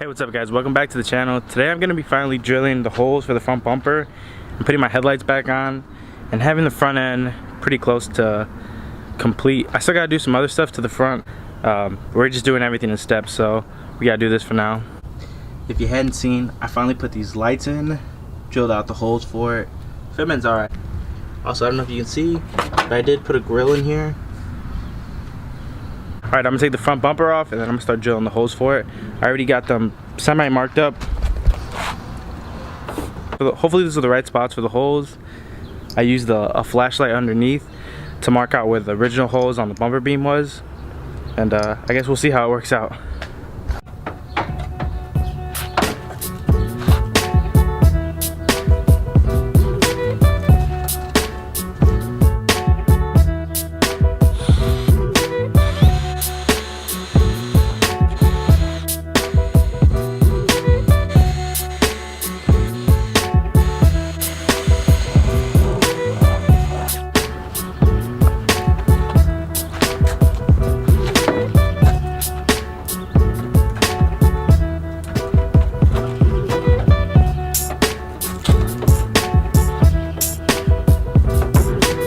Hey, what's up guys, welcome back to the channel. Today I'm going to be finally drilling the holes for the front bumper and putting my headlights back on and having the front end pretty close to complete. I still got to do some other stuff to the front. We're just doing everything in steps, so we got to do this for now. If you hadn't seen, I finally put these lights in, drilled out the holes for it. Fitment's alright. Also, I don't know if you can see, but I did put a grill in here. Alright, I'm going to take the front bumper off and then I'm going to start drilling the holes for it. I already got them semi-marked up. Hopefully these are the right spots for the holes. I used a flashlight underneath to mark out where the original holes on the bumper beam was. And I guess we'll see how it works out.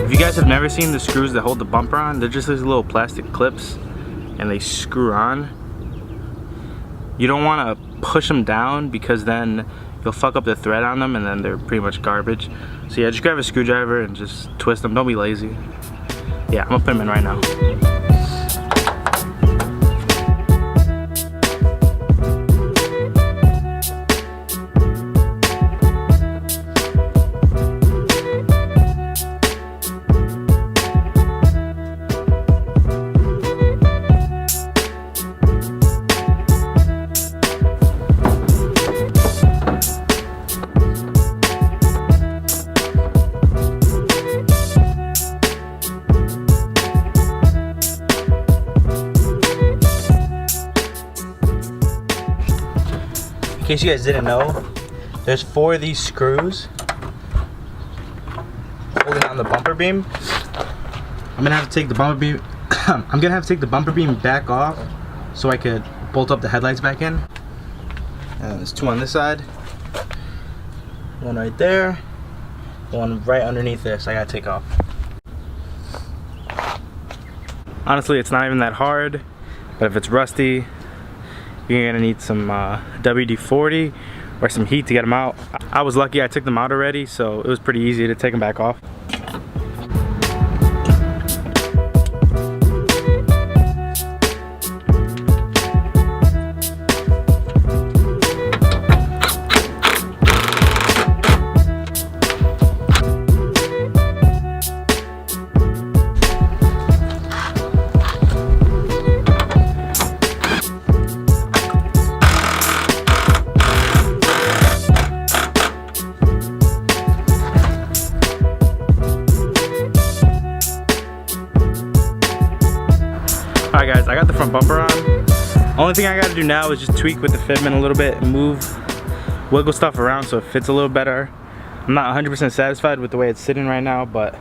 If you guys have never seen the screws that hold the bumper on, they're just these little plastic clips and they screw on. You don't want to push them down because then you'll fuck up the thread on them and then they're pretty much garbage. So yeah, just grab a screwdriver and just twist them. Don't be lazy. Yeah, I'm gonna put them in right now. In case you guys didn't know, there's 4 of these screws holding on the bumper beam. I'm gonna have to take the bumper beam. I'm gonna have to take the bumper beam back off so I could bolt up the headlights back in. And there's 2 on this side, 1 right there, 1 right underneath this. I gotta take off. Honestly, it's not even that hard, but if it's rusty, you're gonna need some WD-40 or some heat to get them out. I was lucky I took them out already, so it was pretty easy to take them back off. Alright guys, I got the front bumper on. Only thing I gotta do now is just tweak with the fitment a little bit and wiggle stuff around so it fits a little better. I'm not 100% satisfied with the way it's sitting right now, but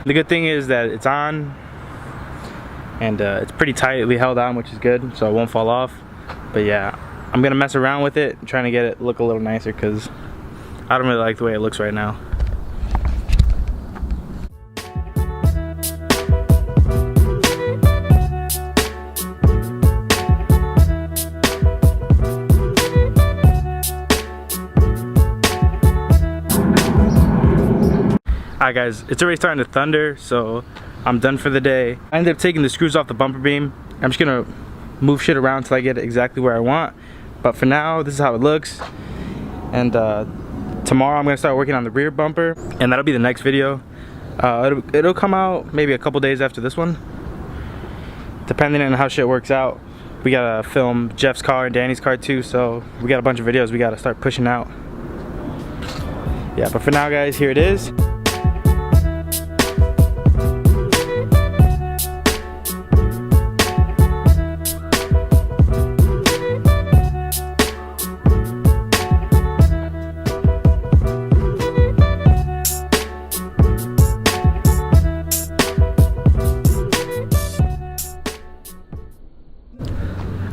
the good thing is that it's on and it's pretty tightly held on, which is good, so it won't fall off. But yeah, I'm gonna mess around with it, trying to get it look a little nicer because I don't really like the way it looks right now. Alright guys, it's already starting to thunder, so I'm done for the day. I ended up taking the screws off the bumper beam. I'm just gonna move shit around till I get it exactly where I want. But for now, this is how it looks. And tomorrow I'm gonna start working on the rear bumper, and that'll be the next video. It'll come out maybe a couple days after this one, depending on how shit works out. We gotta film Jeff's car and Danny's car too, so we got a bunch of videos we gotta start pushing out. Yeah, but for now guys, here it is.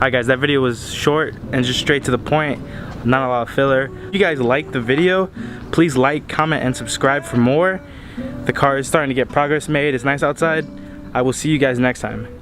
Alright Alright guys, that video was short and just straight to the point, not a lot of filler. If you guys liked the video, please like, comment, and subscribe for more. The car is starting to get progress made. It's nice outside. I will see you guys next time.